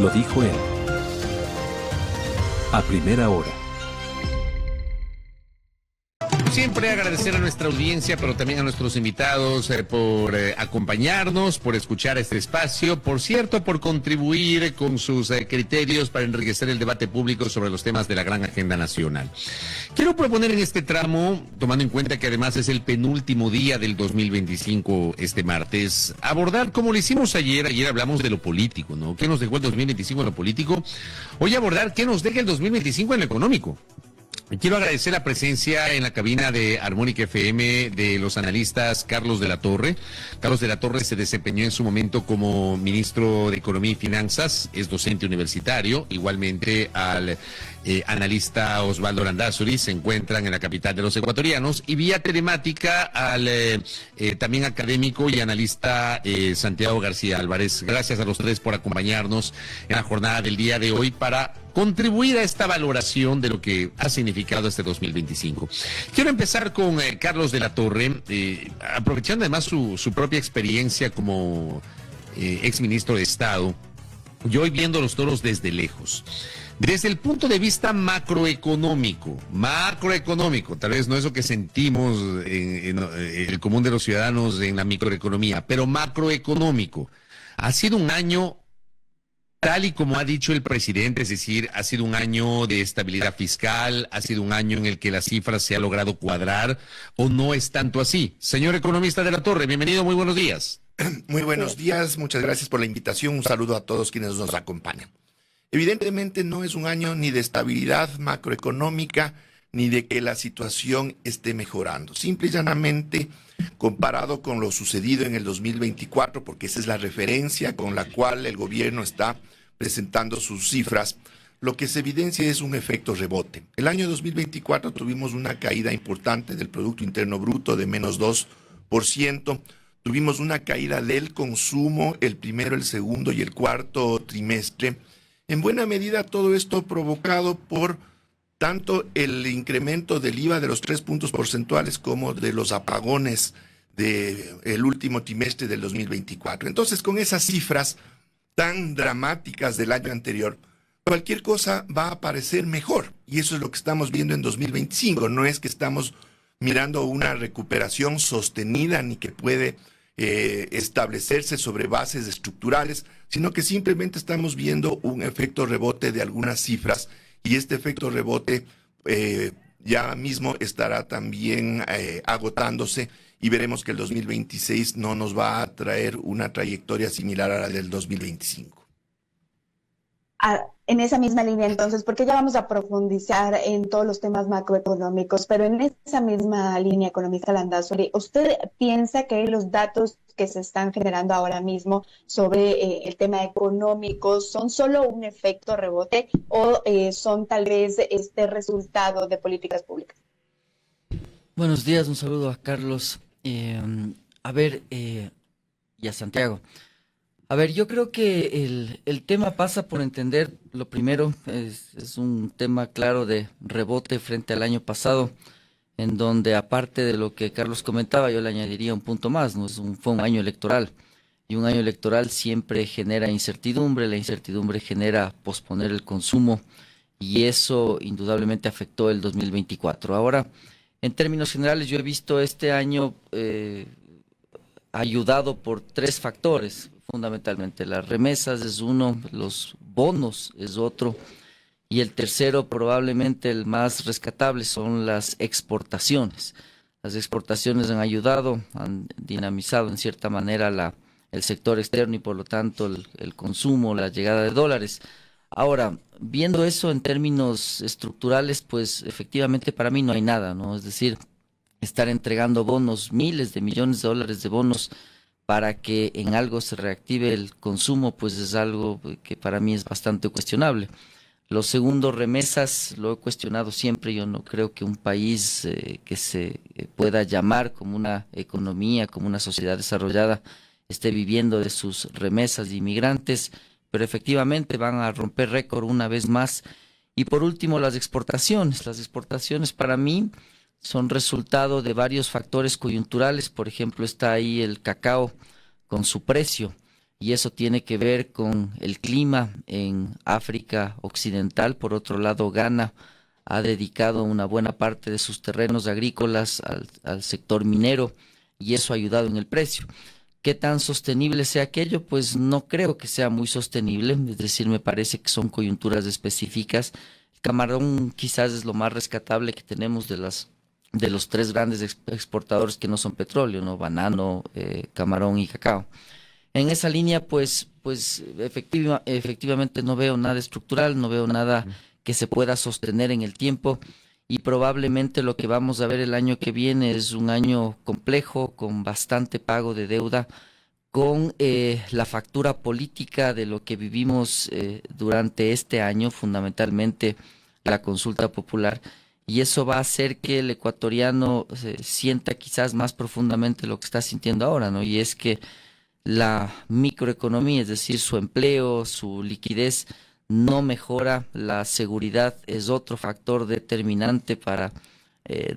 Lo dijo él. A primera hora. Siempre agradecer a nuestra audiencia, pero también a nuestros invitados por acompañarnos, por escuchar este espacio, por cierto, por contribuir con sus criterios para enriquecer el debate público sobre los temas de la gran agenda nacional. Quiero proponer en este tramo, tomando en cuenta que además es el penúltimo día del 2025, este martes, abordar, como lo hicimos ayer hablamos de lo político, ¿no? ¿Qué nos dejó el 2025 en lo político? Hoy abordar qué nos deja el 2025 en lo económico. Quiero agradecer la presencia en la cabina de Armónica FM de los analistas Carlos de la Torre. Carlos de la Torre se desempeñó en su momento como ministro de Economía y Finanzas, es docente universitario, igualmente al analista Osvaldo Landázuri, se encuentran en la capital de los ecuatorianos, y vía telemática al también académico y analista Santiago García Álvarez. Gracias a los tres por acompañarnos en la jornada del día de hoy para contribuir a esta valoración de lo que ha significado este 2025. Quiero empezar con Carlos de la Torre, aprovechando además su propia experiencia como exministro de Estado, y hoy viendo los toros desde lejos. Desde el punto de vista macroeconómico, tal vez no es lo que sentimos en el común de los ciudadanos en la microeconomía, pero macroeconómico, ha sido un año tal y como ha dicho el presidente, es decir, ha sido un año de estabilidad fiscal, ha sido un año en el que las cifras se ha logrado cuadrar, ¿o no es tanto así? Señor economista de la Torre, bienvenido, muy buenos días. Muy buenos días, muchas gracias por la invitación, un saludo a todos quienes nos acompañan. Evidentemente no es un año ni de estabilidad macroeconómica, ni de que la situación esté mejorando. Simple y llanamente, comparado con lo sucedido en el 2024, porque esa es la referencia con la cual el gobierno está presentando sus cifras, lo que se evidencia es un efecto rebote. El año 2024 tuvimos una caída importante del Producto Interno Bruto de menos 2%, tuvimos una caída del consumo el primero, el segundo y el cuarto trimestre. En buena medida todo esto provocado por tanto el incremento del IVA de los 3 puntos porcentuales como de los apagones del último trimestre del 2024. Entonces, con esas cifras tan dramáticas del año anterior, cualquier cosa va a parecer mejor. Y eso es lo que estamos viendo en 2025. No es que estamos mirando una recuperación sostenida ni que puede establecerse sobre bases estructurales, sino que simplemente estamos viendo un efecto rebote de algunas cifras, y este efecto rebote ya mismo estará también agotándose, y veremos que el 2026 no nos va a traer una trayectoria similar a la del 2025. En esa misma línea, entonces, porque ya vamos a profundizar en todos los temas macroeconómicos, pero en esa misma línea, economista Landázuri, ¿usted piensa que los datos que se están generando ahora mismo sobre el tema económico son solo un efecto rebote o son tal vez este resultado de políticas públicas? Buenos días, un saludo a Carlos, y a Santiago. A ver, yo creo que el tema pasa por entender, lo primero, es un tema claro de rebote frente al año pasado, en donde aparte de lo que Carlos comentaba, yo le añadiría un punto más, ¿no? Fue un año electoral, y un año electoral siempre genera incertidumbre, la incertidumbre genera posponer el consumo, y eso indudablemente afectó el 2024. Ahora, en términos generales, yo he visto este año ayudado por 3 factores, fundamentalmente. Las remesas es uno, los bonos es otro, y el tercero, probablemente el más rescatable, son las exportaciones. Las exportaciones han ayudado, han dinamizado en cierta manera el sector externo y por lo tanto el consumo, la llegada de dólares. Ahora, viendo eso en términos estructurales, pues efectivamente para mí no hay nada, ¿no? Es decir, estar entregando bonos, miles de millones de dólares de bonos para que en algo se reactive el consumo, pues es algo que para mí es bastante cuestionable. Lo segundo, remesas, lo he cuestionado siempre. Yo no creo que un país que se pueda llamar como una economía, como una sociedad desarrollada, esté viviendo de sus remesas de inmigrantes, pero efectivamente van a romper récord una vez más. Y por último, las exportaciones. Las exportaciones para mí son resultado de varios factores coyunturales. Por ejemplo, está ahí el cacao con su precio. y eso tiene que ver con el clima en África Occidental. Por otro lado, Ghana ha dedicado una buena parte de sus terrenos agrícolas al sector minero y eso ha ayudado en el precio. ¿Qué tan sostenible sea aquello? Pues no creo que sea muy sostenible, es decir, me parece que son coyunturas específicas. El camarón quizás es lo más rescatable que tenemos de los tres grandes exportadores que no son petróleo, ¿no? Banano, camarón y cacao. En esa línea, pues efectivamente no veo nada estructural, no veo nada que se pueda sostener en el tiempo y probablemente lo que vamos a ver el año que viene es un año complejo, con bastante pago de deuda, con la factura política de lo que vivimos durante este año, fundamentalmente la consulta popular, y eso va a hacer que el ecuatoriano sienta quizás más profundamente lo que está sintiendo ahora, ¿no? Y es que la microeconomía, es decir, su empleo, su liquidez, no mejora. La seguridad es otro factor determinante para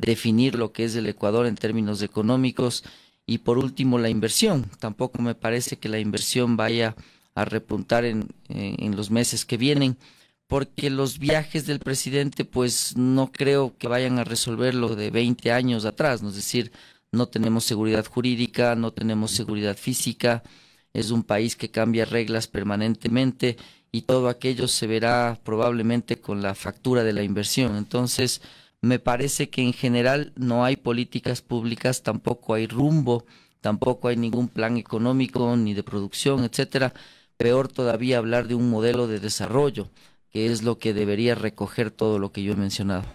definir lo que es el Ecuador en términos económicos. Y por último, la inversión. Tampoco me parece que la inversión vaya a repuntar en los meses que vienen, porque los viajes del presidente, pues no creo que vayan a resolver lo de 20 años atrás, ¿no? Es decir, no tenemos seguridad jurídica, no tenemos seguridad física, es un país que cambia reglas permanentemente y todo aquello se verá probablemente con la factura de la inversión. Entonces, me parece que en general no hay políticas públicas, tampoco hay rumbo, tampoco hay ningún plan económico ni de producción, etcétera. Peor todavía hablar de un modelo de desarrollo, que es lo que debería recoger todo lo que yo he mencionado.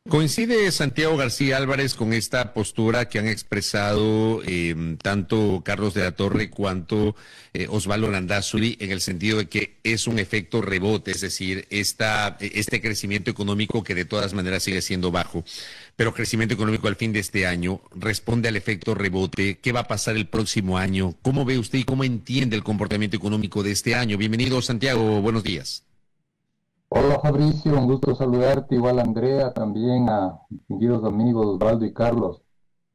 ¿Coincide Santiago García Álvarez con esta postura que han expresado tanto Carlos de la Torre cuanto Osvaldo Landázuri, en el sentido de que es un efecto rebote, es decir, este crecimiento económico que de todas maneras sigue siendo bajo, pero crecimiento económico al fin de este año responde al efecto rebote? ¿Qué va a pasar el próximo año? ¿Cómo ve usted y cómo entiende el comportamiento económico de este año? Bienvenido, Santiago, buenos días. Hola Fabricio, un gusto saludarte, igual a Andrea, también a distinguidos amigos Osvaldo y Carlos.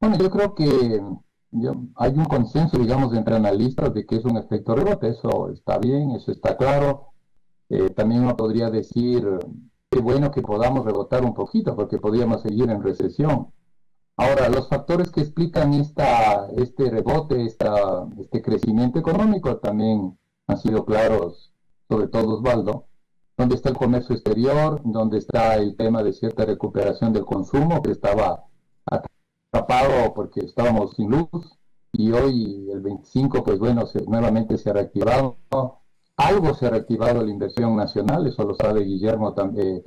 Bueno, yo creo que hay un consenso, digamos, entre analistas de que es un efecto rebote, eso está bien, eso está claro. También uno podría decir, qué bueno que podamos rebotar un poquito, porque podríamos seguir en recesión. Ahora, los factores que explican este rebote, este crecimiento económico también han sido claros, sobre todo Osvaldo. ¿Dónde está el comercio exterior? ¿Dónde está el tema de cierta recuperación del consumo que estaba atrapado porque estábamos sin luz? Y hoy, el 25, pues bueno, nuevamente se ha reactivado. Algo se ha reactivado la inversión nacional, eso lo sabe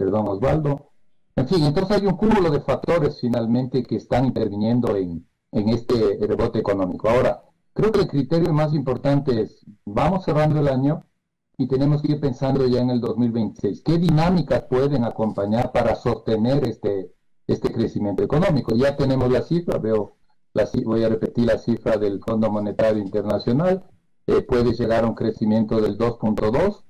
Osvaldo. En fin, entonces hay un cúmulo de factores finalmente que están interviniendo en este rebote económico. Ahora, creo que el criterio más importante es, vamos cerrando el año, y tenemos que ir pensando ya en el 2026. ¿Qué dinámicas pueden acompañar para sostener este crecimiento económico? Ya tenemos la cifra, voy a repetir la cifra del Fondo Monetario Internacional, puede llegar a un crecimiento del 2.2,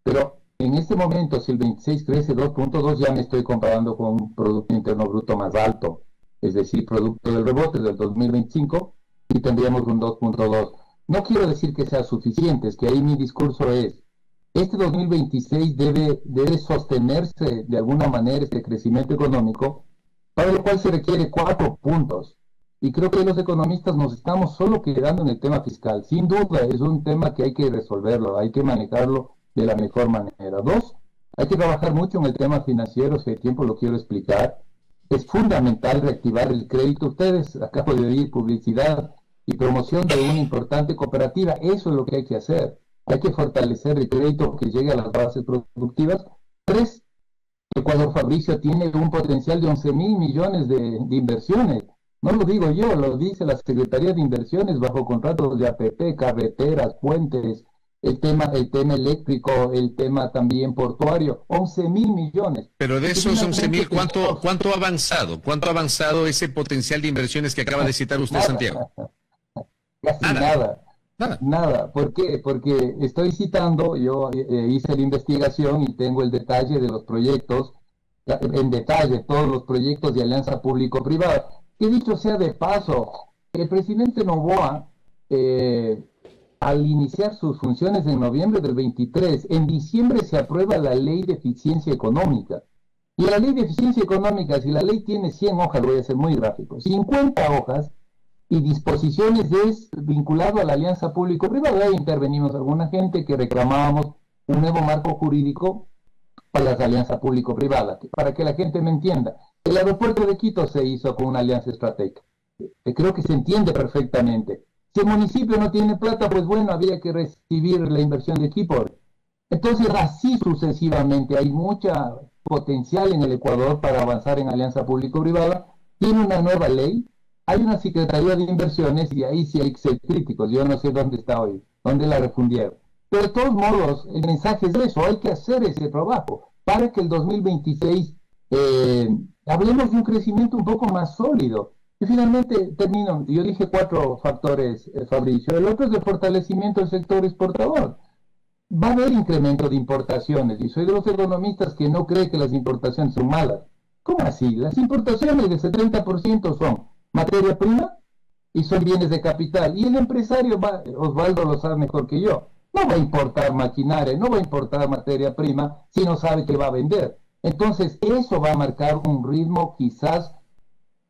pero en este momento, si el 26 crece 2.2, ya me estoy comparando con un Producto Interno Bruto más alto, es decir, producto del rebote del 2025, y tendríamos un 2.2. No quiero decir que sea suficiente, es que ahí mi discurso es, este 2026 debe sostenerse de alguna manera este crecimiento económico, para lo cual se requiere 4 puntos. Y creo que los economistas nos estamos solo quedando en el tema fiscal. Sin duda es un tema que hay que resolverlo, hay que manejarlo de la mejor manera. 2, hay que trabajar mucho en el tema financiero, si hay tiempo lo quiero explicar. Es fundamental reactivar el crédito. Ustedes acabo de oír publicidad y promoción de una importante cooperativa. Eso es lo que hay que hacer. Hay que fortalecer el crédito que llegue a las bases productivas. 3, Ecuador, Fabricio, tiene un potencial de 11.000 millones de inversiones. No lo digo yo, lo dice la Secretaría de Inversiones bajo contratos de APP, carreteras, puentes, el tema eléctrico, el tema también portuario, 11.000 millones. Pero de esos 11.000, ¿cuánto ha avanzado? ¿Cuánto ha avanzado ese potencial de inversiones que acaba de citar usted, nada, Santiago? Casi nada. ¿Por qué? Porque estoy citando, yo hice la investigación y tengo el detalle de los proyectos, en detalle todos los proyectos de alianza público-privada. Que dicho sea de paso, el presidente Noboa al iniciar sus funciones en noviembre del 23, en diciembre se aprueba la ley de eficiencia económica. Y la ley de eficiencia económica, si la ley tiene 100 hojas, voy a ser muy gráfico, 50 hojas y disposiciones vinculado a la alianza público-privada. Ahí intervenimos alguna gente que reclamábamos un nuevo marco jurídico para las alianzas público-privadas. Para que la gente me entienda, el aeropuerto de Quito se hizo con una alianza estratégica. Creo que se entiende perfectamente. Si el municipio no tiene plata, pues bueno, había que recibir la inversión de equipo. Entonces, así sucesivamente, hay mucha potencial en el Ecuador para avanzar en alianza público-privada. Tiene una nueva ley, hay una Secretaría de Inversiones y ahí sí hay que ser críticos. Yo no sé dónde está hoy, dónde la refundieron. Pero de todos modos, el mensaje es eso, hay que hacer ese trabajo para que el 2026 hablemos de un crecimiento un poco más sólido. Y finalmente termino, yo dije 4 factores, Fabricio. El otro es el fortalecimiento del sector exportador. Va a haber incremento de importaciones, y soy de los economistas que no cree que las importaciones son malas. ¿Cómo así? Las importaciones de 70% son materia prima y son bienes de capital. Y el empresario, Osvaldo lo sabe mejor que yo, no va a importar maquinaria, no va a importar materia prima si no sabe que va a vender. Entonces, eso va a marcar un ritmo quizás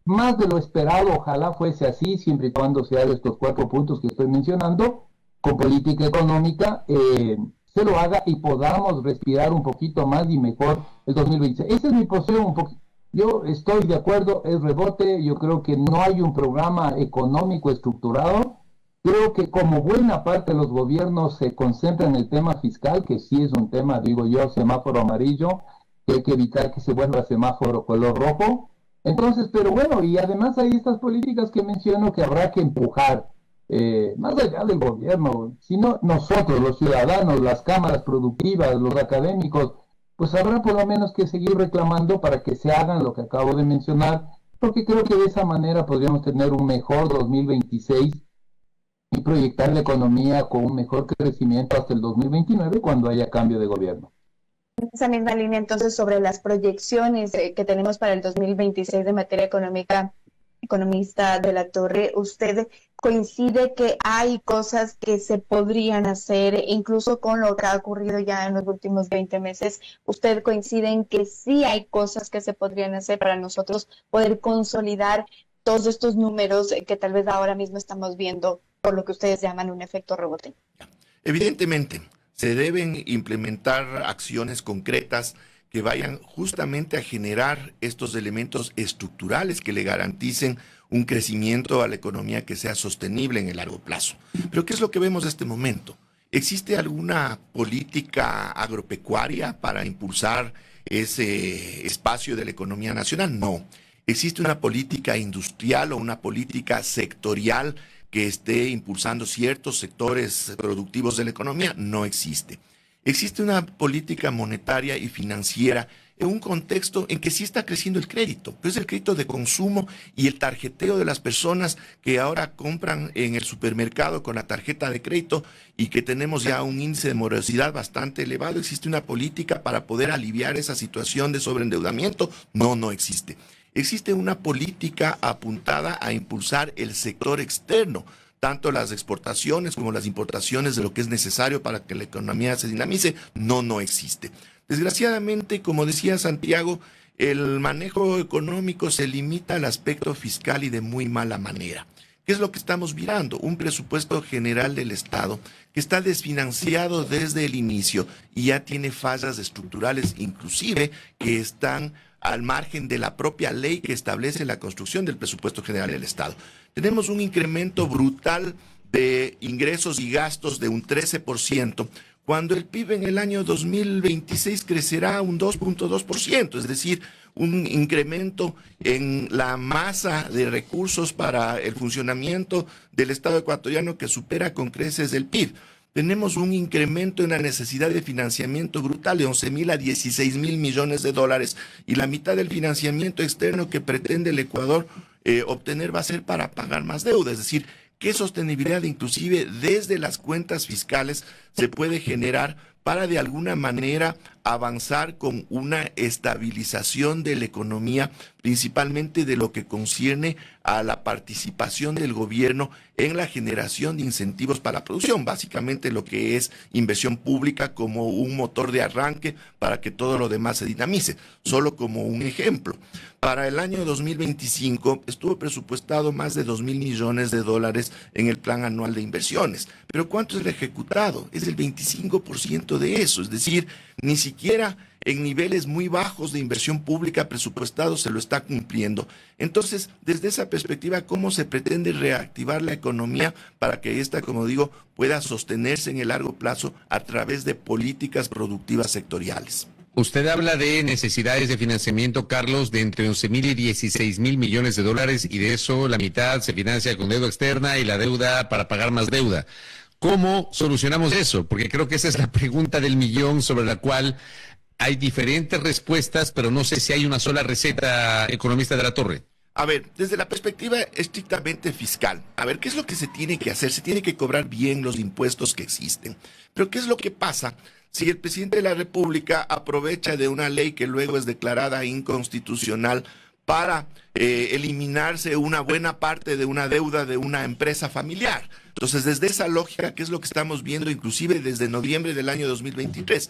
más de lo esperado. Ojalá fuese así, siempre y cuando se hagan estos 4 puntos que estoy mencionando, con política económica, se lo haga y podamos respirar un poquito más y mejor el 2020. Ese es mi poseo un poquito. Yo estoy de acuerdo, es rebote, yo creo que no hay un programa económico estructurado. Creo que como buena parte de los gobiernos se concentra en el tema fiscal, que sí es un tema, digo yo, semáforo amarillo, que hay que evitar que se vuelva semáforo color rojo. Entonces, pero bueno, y además hay estas políticas que menciono que habrá que empujar, más allá del gobierno, sino nosotros, los ciudadanos, las cámaras productivas, los académicos, pues habrá por lo menos que seguir reclamando para que se hagan lo que acabo de mencionar, porque creo que de esa manera podríamos tener un mejor 2026 y proyectar la economía con un mejor crecimiento hasta el 2029 cuando haya cambio de gobierno. En esa misma línea, entonces, sobre las proyecciones que tenemos para el 2026 de materia económica, economista de la Torre, ¿usted coincide que hay cosas que se podrían hacer, incluso con lo que ha ocurrido ya en los últimos 20 meses? ¿Usted coincide en que sí hay cosas que se podrían hacer para nosotros poder consolidar todos estos números que tal vez ahora mismo estamos viendo por lo que ustedes llaman un efecto rebote? Evidentemente, se deben implementar acciones concretas que vayan justamente a generar estos elementos estructurales que le garanticen un crecimiento a la economía que sea sostenible en el largo plazo. Pero ¿qué es lo que vemos en este momento? ¿Existe alguna política agropecuaria para impulsar ese espacio de la economía nacional? No. ¿Existe una política industrial o una política sectorial que esté impulsando ciertos sectores productivos de la economía? No existe. Existe una política monetaria y financiera en un contexto en que sí está creciendo el crédito, pero es el crédito de consumo y el tarjeteo de las personas que ahora compran en el supermercado con la tarjeta de crédito y que tenemos ya un índice de morosidad bastante elevado. ¿Existe una política para poder aliviar esa situación de sobreendeudamiento? No, no existe. Existe una política apuntada a impulsar el sector externo, tanto las exportaciones como las importaciones de lo que es necesario para que la economía se dinamice. No, no existe. Desgraciadamente, como decía Santiago, el manejo económico se limita al aspecto fiscal y de muy mala manera. ¿Qué es lo que estamos mirando? Un presupuesto general del Estado que está desfinanciado desde el inicio y ya tiene fallas estructurales, inclusive que están al margen de la propia ley que establece la construcción del presupuesto general del Estado. Tenemos un incremento brutal de ingresos y gastos de un 13%, cuando el PIB en el año 2026 crecerá un 2.2%, es decir, un incremento en la masa de recursos para el funcionamiento del Estado ecuatoriano que supera con creces el PIB. Tenemos un incremento en la necesidad de financiamiento brutal de 11.000 a 16.000 millones de dólares, y la mitad del financiamiento externo que pretende el Ecuador obtener va a ser para pagar más deuda. Es decir, ¿qué sostenibilidad inclusive desde las cuentas fiscales se puede generar para de alguna manera avanzar con una estabilización de la economía, principalmente de lo que concierne a la participación del gobierno en la generación de incentivos para la producción, básicamente lo que es inversión pública como un motor de arranque para que todo lo demás se dinamice. Solo como un ejemplo, para el año 2025 estuvo presupuestado más de 2.000 millones de dólares en el plan anual de inversiones, pero ¿cuánto es el ejecutado? Es el 25% de eso, es decir, ni siquiera en niveles muy bajos de inversión pública presupuestado se lo está cumpliendo. Entonces, desde esa perspectiva, ¿cómo se pretende reactivar la economía para que ésta, como digo, pueda sostenerse en el largo plazo a través de políticas productivas sectoriales? Usted habla de necesidades de financiamiento, Carlos, de entre 11.000 y 16.000 millones de dólares, y de eso la mitad se financia con deuda externa y la deuda para pagar más deuda. ¿Cómo solucionamos eso? Porque creo que esa es la pregunta del millón sobre la cual hay diferentes respuestas, pero no sé si hay una sola receta, economista de la Torre. A ver, desde la perspectiva estrictamente fiscal, a ver, ¿qué es lo que se tiene que hacer? Se tiene que cobrar bien los impuestos que existen. Pero ¿qué es lo que pasa si el presidente de la República aprovecha de una ley que luego es declarada inconstitucional para eliminarse una buena parte de una deuda de una empresa familiar? Entonces, desde esa lógica, ¿qué es lo que estamos viendo inclusive desde noviembre del año 2023?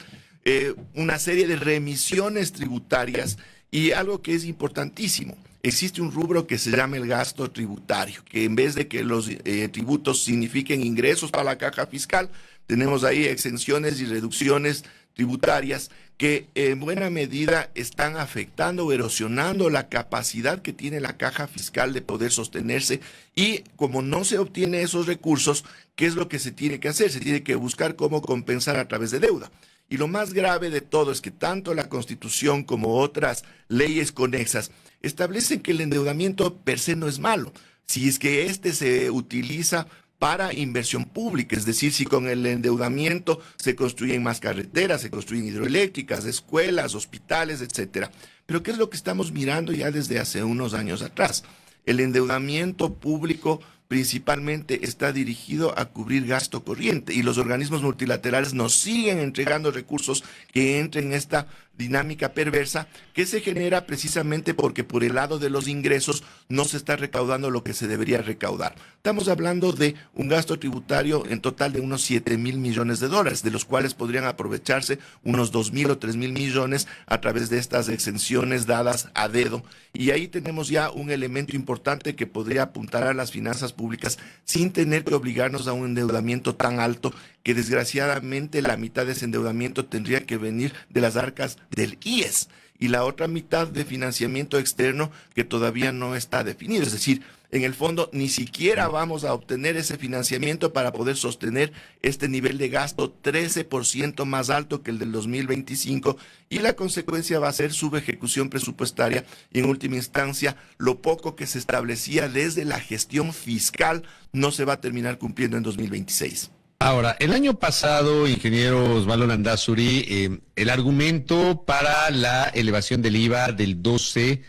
Una serie de remisiones tributarias y algo que es importantísimo. Existe un rubro que se llama el gasto tributario, que en vez de que los tributos signifiquen ingresos para la caja fiscal, tenemos ahí exenciones y reducciones tributarias que en buena medida están afectando o erosionando la capacidad que tiene la caja fiscal de poder sostenerse, y como no se obtiene esos recursos, ¿qué es lo que se tiene que hacer? Se tiene que buscar cómo compensar a través de deuda. Y lo más grave de todo es que tanto la Constitución como otras leyes conexas establecen que el endeudamiento per se no es malo, si es que éste se utiliza para inversión pública, es decir, si con el endeudamiento se construyen más carreteras, se construyen hidroeléctricas, escuelas, hospitales, etcétera. Pero ¿qué es lo que estamos mirando ya desde hace unos años atrás? El endeudamiento público principalmente está dirigido a cubrir gasto corriente, y los organismos multilaterales nos siguen entregando recursos que entren en esta dinámica perversa que se genera precisamente porque por el lado de los ingresos no se está recaudando lo que se debería recaudar. Estamos hablando de un gasto tributario en total de unos 7.000 millones de dólares, de los cuales podrían aprovecharse unos 2.000 o 3.000 millones a través de estas exenciones dadas a dedo. Y ahí tenemos ya un elemento importante que podría apuntar a las finanzas públicas sin tener que obligarnos a un endeudamiento tan alto, que desgraciadamente la mitad de ese endeudamiento tendría que venir de las arcas del IES y la otra mitad de financiamiento externo que todavía no está definido. Es decir, en el fondo ni siquiera vamos a obtener ese financiamiento para poder sostener este nivel de gasto 13% más alto que el del 2025, y la consecuencia va a ser subejecución presupuestaria y en última instancia lo poco que se establecía desde la gestión fiscal no se va a terminar cumpliendo en 2026. Ahora, el año pasado, ingeniero Osvaldo Landázuri, el argumento para la elevación del IVA del 12%,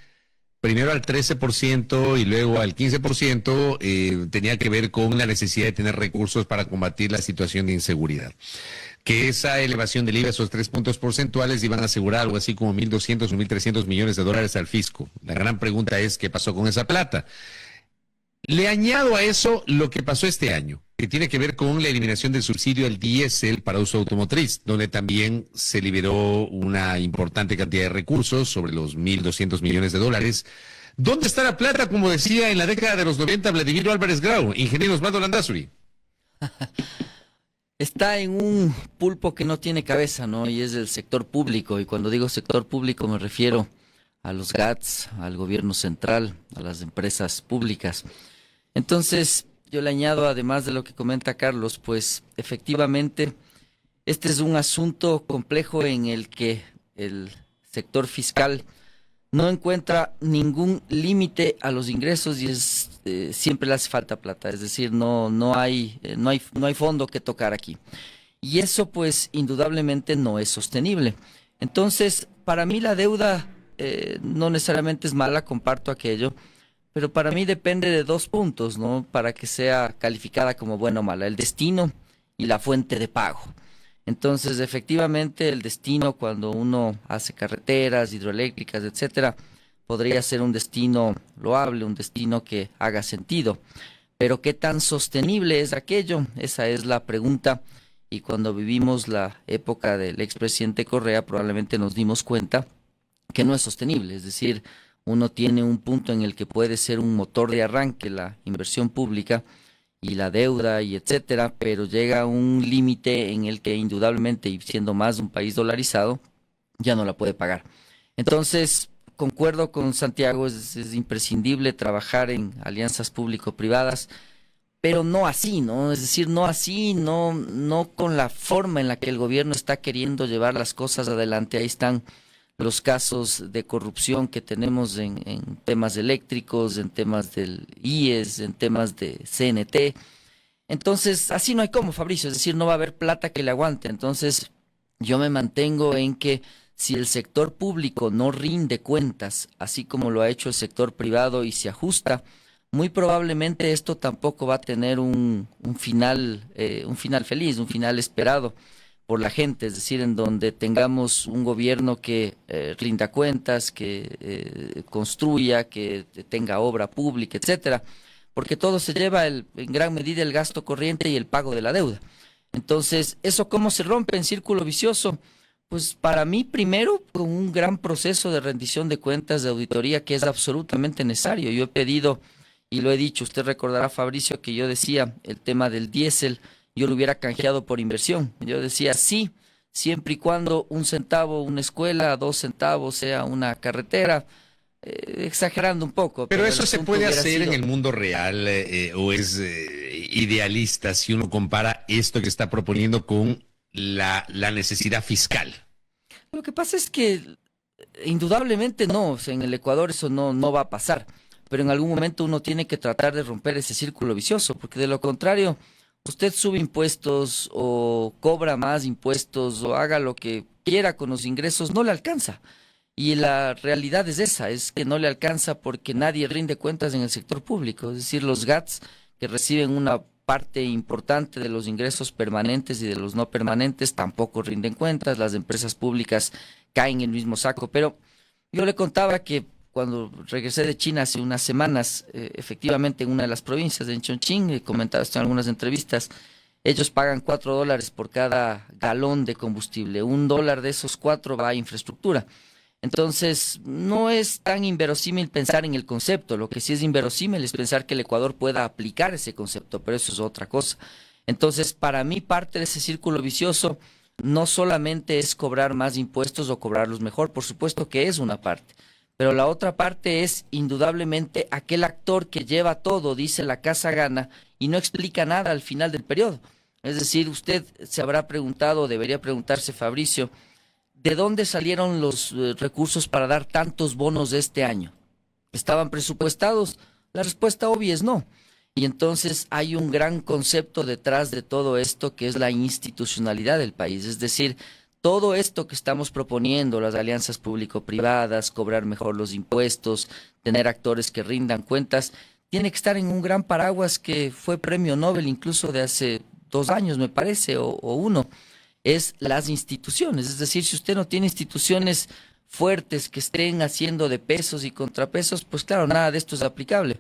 primero al 13% y luego al 15%, tenía que ver con la necesidad de tener recursos para combatir la situación de inseguridad. Que esa elevación del IVA, esos 3 puntos porcentuales, iban a asegurar algo así como 1.200 o 1.300 millones de dólares al fisco. La gran pregunta es, ¿qué pasó con esa plata? Le añado a eso lo que pasó este año, que tiene que ver con la eliminación del subsidio al diésel para uso automotriz, donde también se liberó una importante cantidad de recursos, sobre los 1.200 millones de dólares. ¿Dónde está la plata, como decía en la década de los 90 Vladimiro Álvarez Grau? Ingeniero Osvaldo Landázuri. Está en un pulpo que no tiene cabeza, ¿no? Y es el sector público. Y cuando digo sector público me refiero a los GATS, al gobierno central, a las empresas públicas. Entonces, yo le añado, además de lo que comenta Carlos, pues efectivamente este es un asunto complejo en el que el sector fiscal no encuentra ningún límite a los ingresos y siempre le hace falta plata, es decir, no hay fondo que tocar aquí. Y eso pues indudablemente no es sostenible. Entonces, para mí la deuda no necesariamente es mala, comparto aquello, pero para mí depende de 2 puntos, ¿no? Para que sea calificada como buena o mala: el destino y la fuente de pago. Entonces, efectivamente, el destino cuando uno hace carreteras, hidroeléctricas, etcétera, podría ser un destino loable, un destino que haga sentido. Pero ¿qué tan sostenible es aquello? Esa es la pregunta. Y cuando vivimos la época del expresidente Correa, probablemente nos dimos cuenta que no es sostenible. Es decir, uno tiene un punto en el que puede ser un motor de arranque la inversión pública y la deuda y etcétera, pero llega un límite en el que indudablemente, y siendo más un país dolarizado, ya no la puede pagar. Entonces, concuerdo con Santiago, es imprescindible trabajar en alianzas público-privadas, pero no así, ¿no? Es decir, no así, no con la forma en la que el gobierno está queriendo llevar las cosas adelante. Ahí están los casos de corrupción que tenemos en temas eléctricos, en temas del IES, en temas de CNT. Entonces, así no hay cómo, Fabricio, es decir, no va a haber plata que le aguante. Entonces, yo me mantengo en que si el sector público no rinde cuentas, así como lo ha hecho el sector privado y se ajusta, muy probablemente esto tampoco va a tener un final feliz, un final esperado por la gente, es decir, en donde tengamos un gobierno que rinda cuentas, que construya, que tenga obra pública, etcétera, porque todo se lleva en gran medida el gasto corriente y el pago de la deuda. Entonces, ¿eso cómo se rompe en círculo vicioso? Pues para mí, primero, con un gran proceso de rendición de cuentas, de auditoría, que es absolutamente necesario. Yo he pedido, y lo he dicho, usted recordará, Fabricio, que yo decía, el tema del diésel, yo lo hubiera canjeado por inversión. Yo decía, sí, siempre y cuando 1 centavo una escuela, 2 centavos sea una carretera, exagerando un poco. Pero eso se puede hacer en el mundo real, o es idealista si uno compara esto que está proponiendo con la necesidad fiscal. Lo que pasa es que indudablemente no, o sea, en el Ecuador eso no va a pasar, pero en algún momento uno tiene que tratar de romper ese círculo vicioso, porque de lo contrario, usted sube impuestos o cobra más impuestos o haga lo que quiera con los ingresos, no le alcanza. Y la realidad es esa, es que no le alcanza porque nadie rinde cuentas en el sector público, es decir, los GATS que reciben una parte importante de los ingresos permanentes y de los no permanentes tampoco rinden cuentas, las empresas públicas caen en el mismo saco. Pero yo le contaba que cuando regresé de China hace unas semanas, efectivamente en una de las provincias de Chongqing, he comentado esto en algunas entrevistas, ellos pagan $4 por cada galón de combustible. $1 de esos 4 va a infraestructura. Entonces, no es tan inverosímil pensar en el concepto. Lo que sí es inverosímil es pensar que el Ecuador pueda aplicar ese concepto, pero eso es otra cosa. Entonces, para mí, parte de ese círculo vicioso no solamente es cobrar más impuestos o cobrarlos mejor, por supuesto que es una parte, pero la otra parte es indudablemente aquel actor que lleva todo, dice la casa gana, y no explica nada al final del periodo. Es decir, usted se habrá preguntado, debería preguntarse, Fabricio, ¿de dónde salieron los recursos para dar tantos bonos de este año? ¿Estaban presupuestados? La respuesta obvia es no. Y entonces hay un gran concepto detrás de todo esto que es la institucionalidad del país. Es decir, todo esto que estamos proponiendo, las alianzas público-privadas, cobrar mejor los impuestos, tener actores que rindan cuentas, tiene que estar en un gran paraguas que fue premio Nobel incluso de hace 2 años, me parece, o 1. Es las instituciones, es decir, si usted no tiene instituciones fuertes que estén haciendo de pesos y contrapesos, pues claro, nada de esto es aplicable.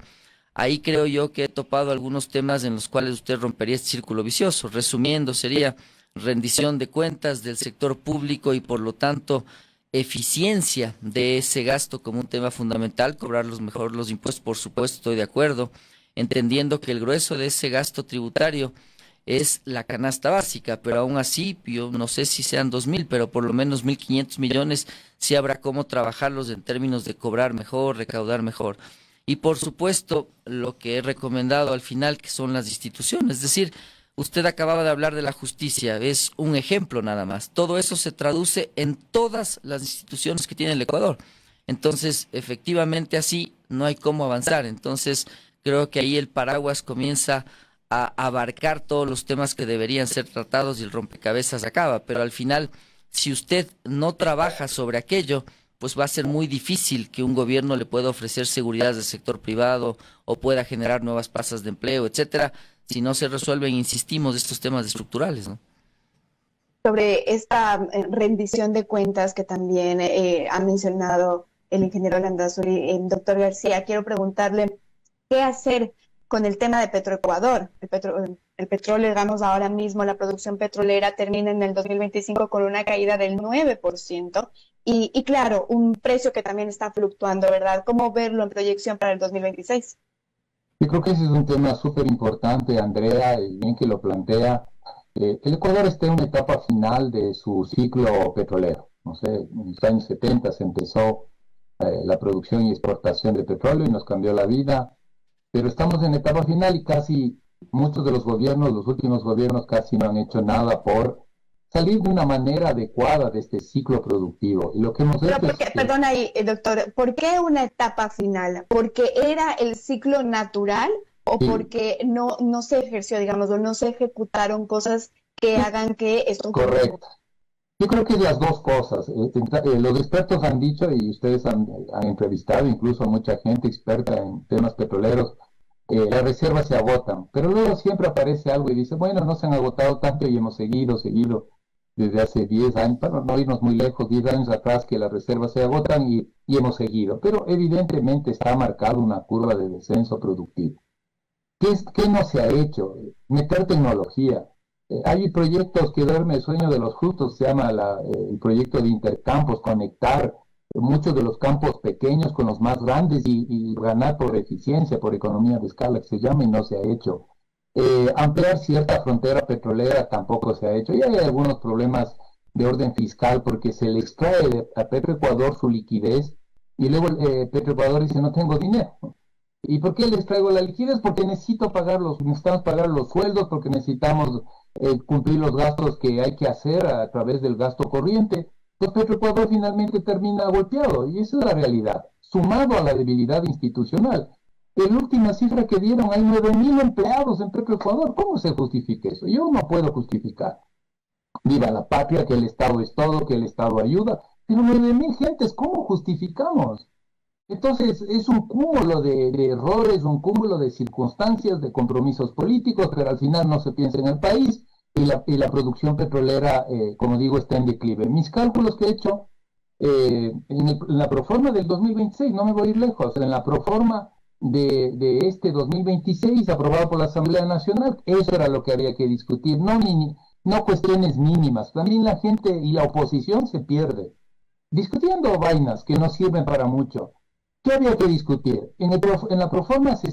Ahí creo yo que he topado algunos temas en los cuales usted rompería este círculo vicioso. Resumiendo, sería rendición de cuentas del sector público y por lo tanto eficiencia de ese gasto como un tema fundamental, cobrarlos mejor los impuestos, por supuesto, estoy de acuerdo, entendiendo que el grueso de ese gasto tributario es la canasta básica, pero aún así, yo no sé si sean 2.000, pero por lo menos 1.500 millones, sí habrá cómo trabajarlos en términos de cobrar mejor, recaudar mejor. Y por supuesto, lo que he recomendado al final, que son las instituciones, es decir, usted acababa de hablar de la justicia, es un ejemplo nada más. Todo eso se traduce en todas las instituciones que tiene el Ecuador. Entonces, efectivamente así no hay cómo avanzar. Entonces, creo que ahí el paraguas comienza a abarcar todos los temas que deberían ser tratados y el rompecabezas acaba, pero al final, si usted no trabaja sobre aquello, pues va a ser muy difícil que un gobierno le pueda ofrecer seguridad del sector privado o pueda generar nuevas plazas de empleo, etcétera, si no se resuelven, insistimos, estos temas estructurales, ¿no? sobre esta rendición de cuentas que también ha mencionado el ingeniero Landazuri, doctor García, quiero preguntarle qué hacer con el tema de Petroecuador. El petróleo, digamos, ahora mismo la producción petrolera termina en el 2025 con una caída del 9%. Y claro, un precio que también está fluctuando, ¿verdad? ¿Cómo verlo en proyección para el 2026? Yo creo que ese es un tema súper importante, Andrea, y bien que lo plantea. El Ecuador está en una etapa final de su ciclo petrolero. No sé, en los años 70 se empezó la producción y exportación de petróleo y nos cambió la vida, pero estamos en etapa final y casi muchos de los gobiernos, los últimos gobiernos casi no han hecho nada por salir de una manera adecuada de este ciclo productivo. Y lo que hemos Pero hecho porque, es que, perdón ahí, doctor, ¿por qué una etapa final? ¿Porque era el ciclo natural o sí, porque no se ejerció, digamos, o no se ejecutaron cosas que hagan que esto ocurra? correcto. Yo creo que las dos cosas. Los expertos han dicho, y ustedes han entrevistado incluso a mucha gente experta en temas petroleros, las reservas se agotan, pero luego siempre aparece algo y dice, bueno, no se han agotado tanto y hemos seguido desde hace 10 años, para no irnos muy lejos, 10 años atrás que las reservas se agotan y hemos seguido, pero evidentemente está marcada una curva de descenso productivo. ¿Qué no se ha hecho? Meter tecnología. Hay proyectos que duerme el sueño de los justos, se llama el proyecto de intercampos, conectar muchos de los campos pequeños con los más grandes y ganar por eficiencia, por economía de escala, que se llama, y no se ha hecho. Ampliar cierta frontera petrolera tampoco se ha hecho. Y hay algunos problemas de orden fiscal porque se le extrae a Petroecuador su liquidez y luego Petroecuador dice no tengo dinero. ¿Y por qué les traigo la liquidez? Porque necesitamos pagar los sueldos, porque necesitamos cumplir los gastos que hay que hacer a través del gasto corriente. Pues Petroecuador finalmente termina golpeado, y esa es la realidad, sumado a la debilidad institucional. En la última cifra que dieron, hay 9.000 empleados en Petroecuador. ¿Cómo se justifica eso? Yo no puedo justificar. Viva la patria, que el Estado es todo, que el Estado ayuda, pero 9.000 gentes, ¿cómo justificamos? Entonces, es un cúmulo de errores, un cúmulo de circunstancias, de compromisos políticos, pero al final no se piensa en el país y la producción petrolera, como digo, está en declive. Mis cálculos que he hecho en la proforma del 2026, no me voy a ir lejos, en la proforma de este 2026, aprobado por la Asamblea Nacional, eso era lo que había que discutir, no cuestiones mínimas. También la gente y la oposición se pierde discutiendo vainas que no sirven para mucho. ¿Qué había que discutir? En la proforma se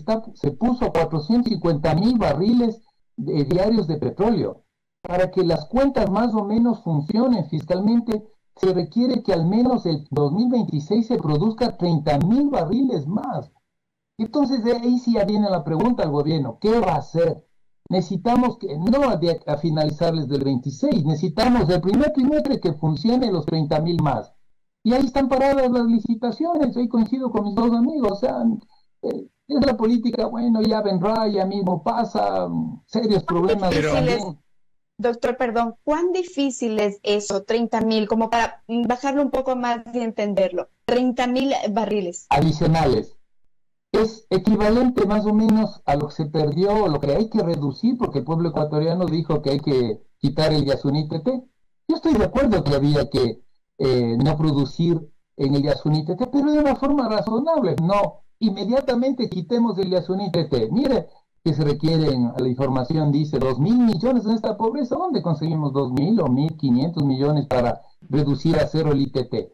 puso 450.000 barriles diarios de petróleo. Para que las cuentas más o menos funcionen fiscalmente, se requiere que al menos el 2026 se produzca 30.000 barriles más. Entonces de ahí sí ya viene la pregunta al gobierno, ¿qué va a hacer? Necesitamos que, no a finalizarles del 26, necesitamos el primer trimestre que funcione los 30.000 más. Y ahí están paradas las licitaciones, ahí coincido con mis dos amigos, o sea, es la política, bueno, ya vendrá, ya mismo pasa, serios problemas también. Doctor, perdón, ¿cuán difícil es eso, 30.000, como para bajarlo un poco más y entenderlo? 30.000 barriles. Adicionales. Es equivalente más o menos a lo que se perdió, o lo que hay que reducir, porque el pueblo ecuatoriano dijo que hay que quitar el Yasuní TT. Yo estoy de acuerdo que había que no producir en el Yasuní TT, pero de una forma razonable. No, inmediatamente quitemos el Yasuní TT. Mire que se requieren, la información dice 2.000 millones en esta pobreza. ¿Dónde conseguimos 2.000 o 1.500 millones para reducir a cero el ITT?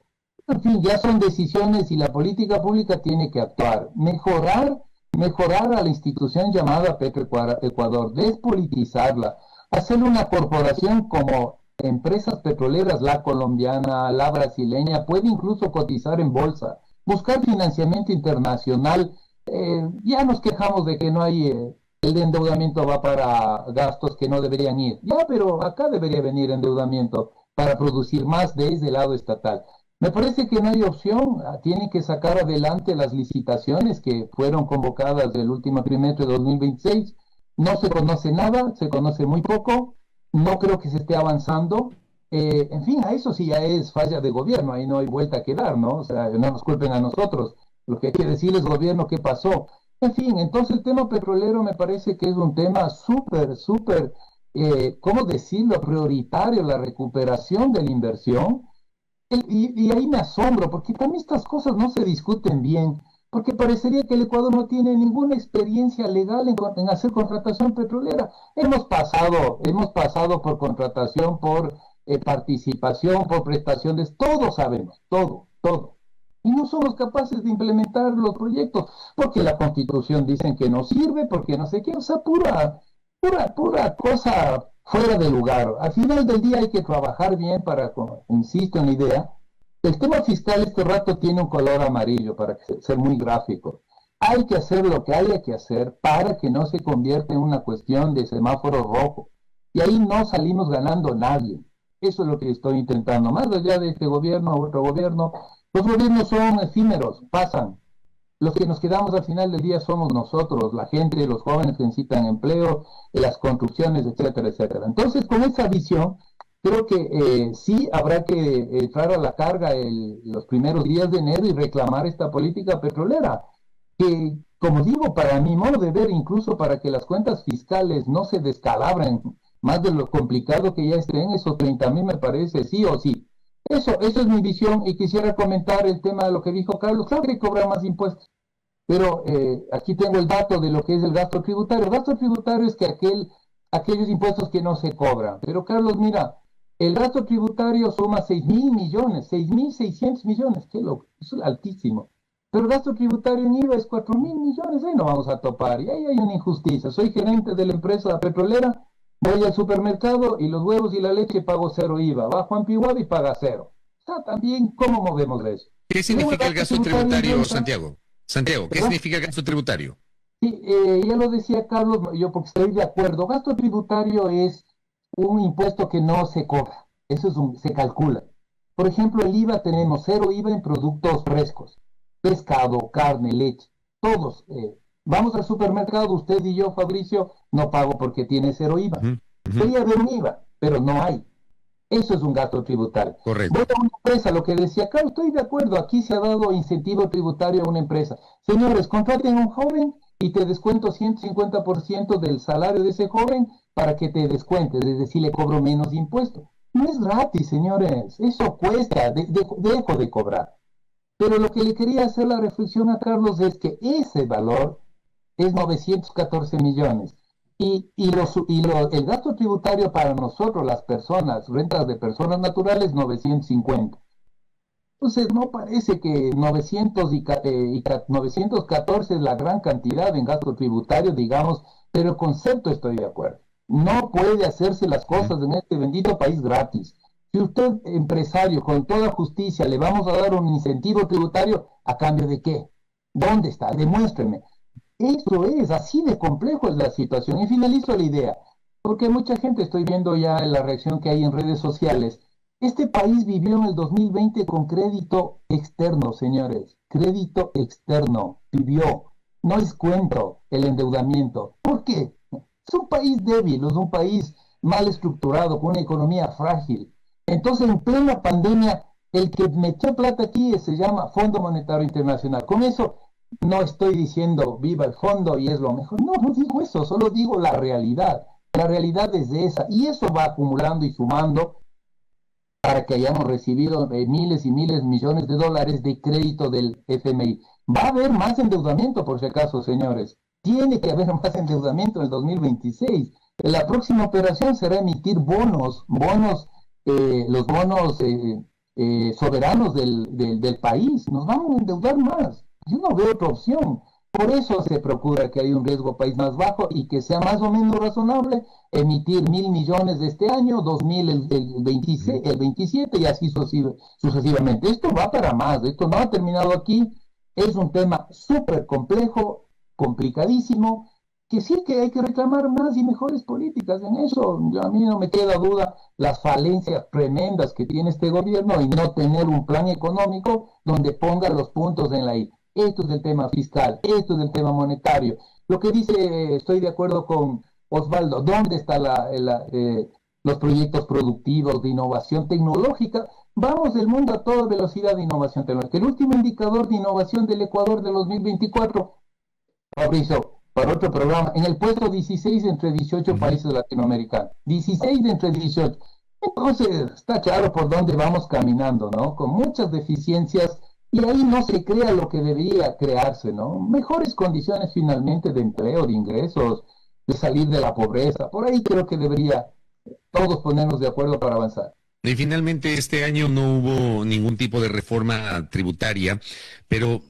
En fin, ya son decisiones y la política pública tiene que actuar. Mejorar a la institución llamada Petroecuador, despolitizarla, hacer una corporación como empresas petroleras, la colombiana, la brasileña, puede incluso cotizar en bolsa, buscar financiamiento internacional. Ya nos quejamos de que no hay, el endeudamiento va para gastos que no deberían ir. Ya, pero acá debería venir endeudamiento para producir más desde el lado estatal. Me parece que no hay opción, tienen que sacar adelante las licitaciones que fueron convocadas del último trimestre de 2026. No se conoce nada, se conoce muy poco, no creo que se esté avanzando. En fin, a eso sí ya es falla de gobierno, ahí no hay vuelta que dar, ¿no? O sea, no nos culpen a nosotros, lo que hay que decir es gobierno, ¿qué pasó? En fin, entonces el tema petrolero me parece que es un tema súper ¿cómo decirlo?, prioritario la recuperación de la inversión. Y ahí me asombro, porque también estas cosas no se discuten bien, porque parecería que el Ecuador no tiene ninguna experiencia legal en hacer contratación petrolera. Hemos pasado por contratación, por participación, por prestaciones, todo sabemos, todo. Y no somos capaces de implementar los proyectos, porque la Constitución dicen que no sirve, porque no sé qué, o sea, pura cosa fuera de lugar. Al final del día hay que trabajar bien para, insisto en la idea, el tema fiscal este rato tiene un color amarillo, para ser muy gráfico. Hay que hacer lo que haya que hacer para que no se convierta en una cuestión de semáforo rojo. Y ahí no salimos ganando nadie. Eso es lo que estoy intentando. Más allá de este gobierno o otro gobierno, los gobiernos son efímeros, pasan. Los que nos quedamos al final del día somos nosotros, la gente, los jóvenes que necesitan empleo, las construcciones, etcétera, etcétera. Entonces, con esa visión, creo que sí habrá que entrar a la carga los primeros días de enero y reclamar esta política petrolera, que, como digo, para mi modo de ver, incluso para que las cuentas fiscales no se descalabren más de lo complicado que ya estén, esos 30.000 me parece sí o sí. Eso es mi visión, y quisiera comentar el tema de lo que dijo Carlos. Claro que hay que cobrar más impuestos, pero aquí tengo el dato de lo que es el gasto tributario. El gasto tributario es que aquellos impuestos que no se cobran. Pero Carlos, mira, el gasto tributario suma 6.000 millones, 6.600 millones, qué loco, eso es altísimo. Pero el gasto tributario en IVA es 4.000 millones, ahí no vamos a topar, y ahí hay una injusticia. Soy gerente de la empresa petrolera, voy al supermercado y los huevos y la leche pago 0 IVA. Va Juan Piguado y paga 0. O sea, también, ¿cómo movemos eso? ¿Qué significa el gasto tributario, Santiago? Santiago, ¿qué significa el gasto tributario? Sí, ya lo decía Carlos, yo porque estoy de acuerdo. Gasto tributario es un impuesto que no se cobra. Eso se calcula. Por ejemplo, el IVA, tenemos 0 IVA en productos frescos. Pescado, carne, leche, todos. Vamos al supermercado, usted y yo, Fabricio, no pago porque tiene 0 IVA. Debería haber un IVA, pero no hay. Eso es un gasto tributario. Correcto. Voy a una empresa, lo que decía Carlos, estoy de acuerdo, aquí se ha dado incentivo tributario a una empresa. Señores, contraten a un joven y te descuento 150% del salario de ese joven para que te descuentes, es decir, le cobro menos impuestos. No es gratis, señores, eso cuesta, dejo de cobrar. Pero lo que le quería hacer la reflexión a Carlos es que ese valor es 914 millones. El gasto tributario para nosotros, las personas, rentas de personas naturales, 950. Entonces, no parece que 914 es la gran cantidad en gasto tributario, digamos, pero el concepto estoy de acuerdo. No puede hacerse las cosas en este bendito país gratis. Si usted, empresario, con toda justicia, le vamos a dar un incentivo tributario, ¿a cambio de qué? ¿Dónde está? Demuéstreme. Eso es, así de complejo es la situación. Y finalizo la idea, porque mucha gente, estoy viendo ya la reacción que hay en redes sociales. Este país vivió en el 2020 con crédito externo, señores. Crédito externo vivió. No es cuento el endeudamiento. ¿Por qué? Es un país débil, es un país mal estructurado, con una economía frágil. Entonces, en plena pandemia, el que metió plata aquí se llama Fondo Monetario Internacional. Con eso no estoy diciendo viva el fondo y es lo mejor. No digo eso, solo digo la realidad. La realidad es esa, y eso va acumulando y sumando para que hayamos recibido miles y miles de millones de dólares de crédito del FMI. Va a haber más endeudamiento, por si acaso, señores. Tiene que haber más endeudamiento en el 2026. La próxima operación será emitir bonos, los bonos soberanos del país. Nos vamos a endeudar más. Yo no veo otra opción. Por eso se procura que haya un riesgo país más bajo y que sea más o menos razonable emitir 1.000 millones de este año, 2.000 el 27 y así sucesivamente. Esto va para más, esto no ha terminado aquí. Es un tema súper complejo, complicadísimo, que sí que hay que reclamar más y mejores políticas en eso. A mí no me queda duda las falencias tremendas que tiene este gobierno y no tener un plan económico donde ponga los puntos en la I. Esto es del tema fiscal, esto es del tema monetario. Lo que dice, estoy de acuerdo con Osvaldo, ¿dónde están los proyectos productivos de innovación tecnológica? Vamos del mundo a toda velocidad de innovación tecnológica. El último indicador de innovación del Ecuador de 2024, Fabricio, para otro programa, en el puesto 16 entre 18 países latinoamericanos. 16 entre 18. Entonces, está claro por dónde vamos caminando, ¿no? Con muchas deficiencias y ahí no se crea lo que debería crearse, ¿no? Mejores condiciones finalmente de empleo, de ingresos, de salir de la pobreza. Por ahí creo que debería todos ponernos de acuerdo para avanzar. Y finalmente este año no hubo ningún tipo de reforma tributaria, pero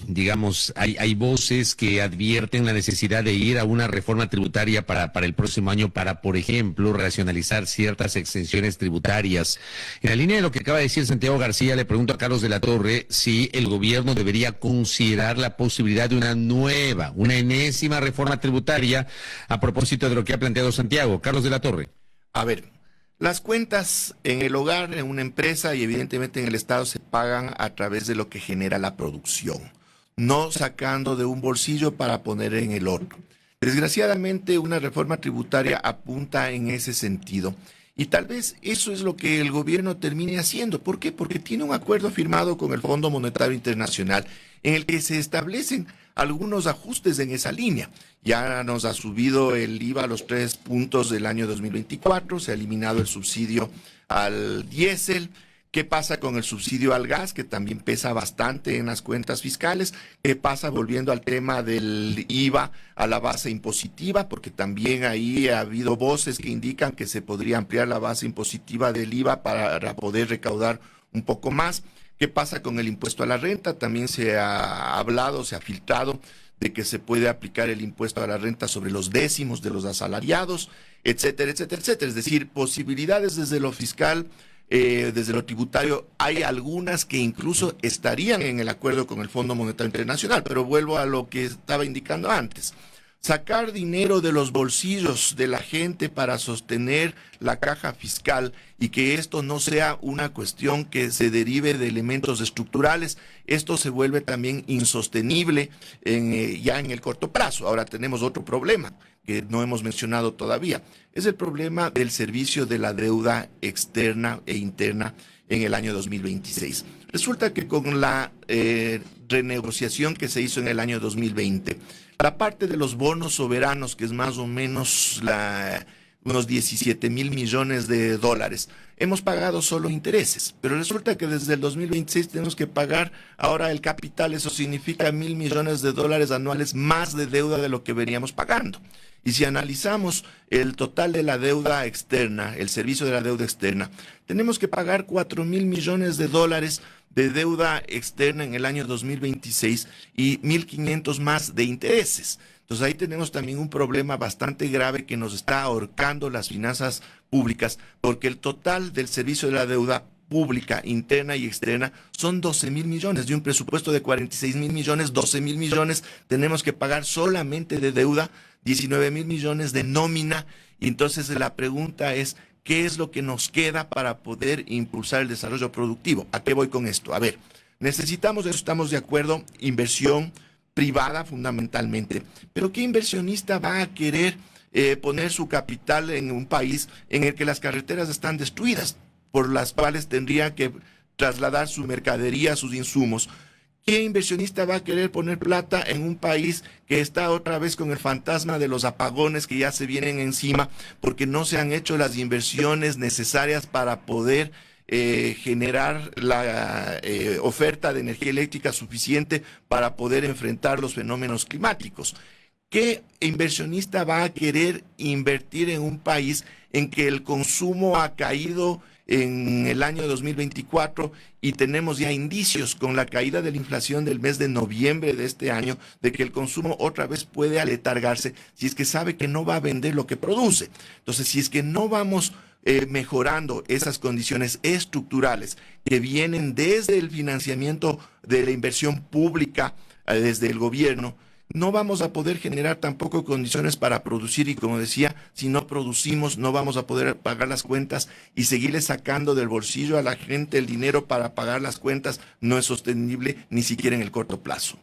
digamos, hay voces que advierten la necesidad de ir a una reforma tributaria para el próximo año para, por ejemplo, racionalizar ciertas exenciones tributarias. En la línea de lo que acaba de decir Santiago García, le pregunto a Carlos de la Torre si el gobierno debería considerar la posibilidad de una enésima reforma tributaria a propósito de lo que ha planteado Santiago. Carlos de la Torre. A ver, las cuentas en el hogar, en una empresa y evidentemente en el Estado se pagan a través de lo que genera la producción, no sacando de un bolsillo para poner en el otro. Desgraciadamente, una reforma tributaria apunta en ese sentido. Y tal vez eso es lo que el gobierno termine haciendo. ¿Por qué? Porque tiene un acuerdo firmado con el Fondo Monetario Internacional en el que se establecen algunos ajustes en esa línea. Ya nos ha subido el IVA a los 3 puntos del año 2024, se ha eliminado el subsidio al diésel. ¿Qué pasa con el subsidio al gas, que también pesa bastante en las cuentas fiscales? ¿Qué pasa volviendo al tema del IVA a la base impositiva? Porque también ahí ha habido voces que indican que se podría ampliar la base impositiva del IVA para poder recaudar un poco más. ¿Qué pasa con el impuesto a la renta? También se ha hablado, se ha filtrado de que se puede aplicar el impuesto a la renta sobre los décimos de los asalariados, etcétera, etcétera, etcétera. Es decir, posibilidades desde lo fiscal, desde lo tributario, hay algunas que incluso estarían en el acuerdo con el Fondo Monetario Internacional, pero vuelvo a lo que estaba indicando antes. Sacar dinero de los bolsillos de la gente para sostener la caja fiscal y que esto no sea una cuestión que se derive de elementos estructurales, esto se vuelve también insostenible ya en el corto plazo. Ahora tenemos otro problema que no hemos mencionado todavía, es el problema del servicio de la deuda externa e interna en el año 2026. Resulta que con la renegociación que se hizo en el año 2020, la parte de los bonos soberanos, que es más o menos unos 17,000 millones de dólares, hemos pagado solo intereses, pero resulta que desde el 2026 tenemos que pagar ahora el capital. Eso significa 1,000 millones de dólares anuales más de deuda de lo que veníamos pagando. Y si analizamos el total de la deuda externa, el servicio de la deuda externa, tenemos que pagar 4,000 millones de dólares de deuda externa en el año 2026 y 1,500 más de intereses. Entonces ahí tenemos también un problema bastante grave que nos está ahorcando las finanzas públicas, porque el total del servicio de la deuda pública, interna y externa, son 12,000 millones. De un presupuesto de 46,000 millones, 12,000 millones tenemos que pagar solamente de deuda, 19,000 millones de nómina. Y entonces la pregunta es, ¿qué es lo que nos queda para poder impulsar el desarrollo productivo? ¿A qué voy con esto? A ver, necesitamos, eso estamos de acuerdo, inversión privada fundamentalmente. Pero ¿qué inversionista va a querer poner su capital en un país en el que las carreteras están destruidas, por las cuales tendría que trasladar su mercadería, sus insumos? ¿Qué inversionista va a querer poner plata en un país que está otra vez con el fantasma de los apagones que ya se vienen encima, porque no se han hecho las inversiones necesarias para poder generar la oferta de energía eléctrica suficiente para poder enfrentar los fenómenos climáticos? ¿Qué inversionista va a querer invertir en un país en que el consumo ha caído en el año 2024 y tenemos ya indicios con la caída de la inflación del mes de noviembre de este año de que el consumo otra vez puede aletargarse si es que sabe que no va a vender lo que produce? Entonces, si es que no vamos mejorando esas condiciones estructurales que vienen desde el financiamiento de la inversión pública, desde el gobierno, no vamos a poder generar tampoco condiciones para producir, y como decía, si no producimos no vamos a poder pagar las cuentas, y seguirle sacando del bolsillo a la gente el dinero para pagar las cuentas no es sostenible ni siquiera en el corto plazo.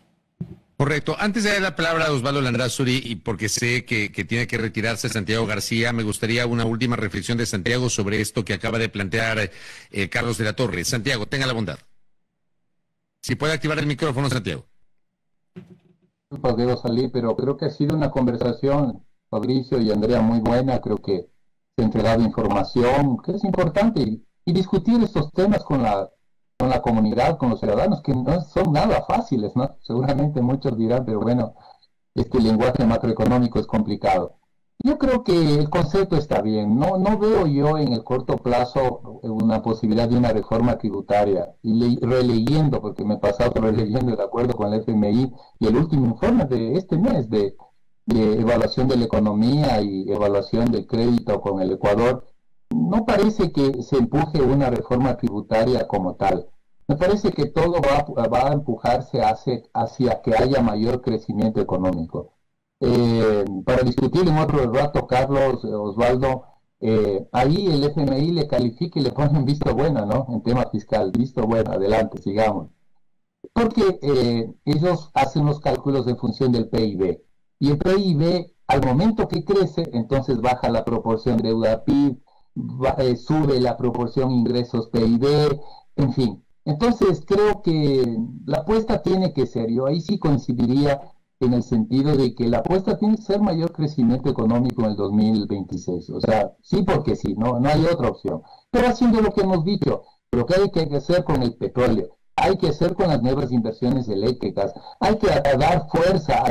Correcto. Antes de dar la palabra a Osvaldo Landázuri, y porque sé que tiene que retirarse Santiago García, me gustaría una última reflexión de Santiago sobre esto que acaba de plantear Carlos de la Torre. Santiago, tenga la bondad. Si puede activar el micrófono, Santiago. Disculpas, debo salir, pero creo que ha sido una conversación, Fabricio y Andrea, muy buena. Creo que se ha entregado información que es importante y discutir estos temas con la comunidad, con los ciudadanos, que no son nada fáciles, ¿no? Seguramente muchos dirán, pero bueno, este lenguaje macroeconómico es complicado. Yo creo que el concepto está bien. No veo yo en el corto plazo una posibilidad de una reforma tributaria. Y releyendo, porque me he pasado releyendo de acuerdo con el FMI y el último informe de este mes de evaluación de la economía y evaluación del crédito con el Ecuador, no parece que se empuje una reforma tributaria como tal. Me parece que todo va a empujarse hacia que haya mayor crecimiento económico. Para discutir en otro rato, Carlos, Osvaldo, ahí el FMI le califica y le pone un visto bueno, ¿no? En tema fiscal, visto bueno, adelante, sigamos. Porque ellos hacen los cálculos en función del PIB. Y el PIB, al momento que crece, entonces baja la proporción deuda-PIB, sube la proporción ingresos PIB, en fin. Entonces creo que la apuesta tiene que ser, yo ahí sí coincidiría en el sentido de que la apuesta tiene que ser mayor crecimiento económico en el 2026. O sea, sí porque sí, no hay otra opción. Pero haciendo lo que hemos dicho, lo que hay que hacer con el petróleo, hay que hacer con las nuevas inversiones eléctricas, hay que dar fuerza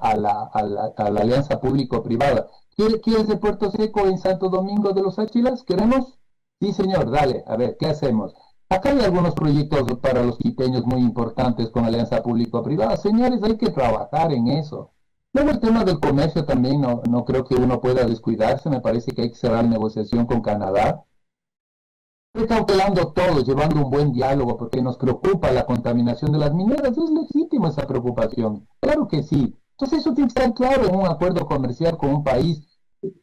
a la alianza público-privada. ¿Quieres de Puerto Seco en Santo Domingo de los Áchilas? ¿Queremos? Sí, señor, dale, a ver, ¿qué hacemos? Acá hay algunos proyectos para los quiteños muy importantes con alianza público-privada. Señores, hay que trabajar en eso. Luego el tema del comercio también no creo que uno pueda descuidarse. Me parece que hay que cerrar negociación con Canadá. Recautelando todo, llevando un buen diálogo, porque nos preocupa la contaminación de las mineras. Es legítimo esa preocupación. Claro que sí. Entonces eso tiene que estar claro en un acuerdo comercial con un país,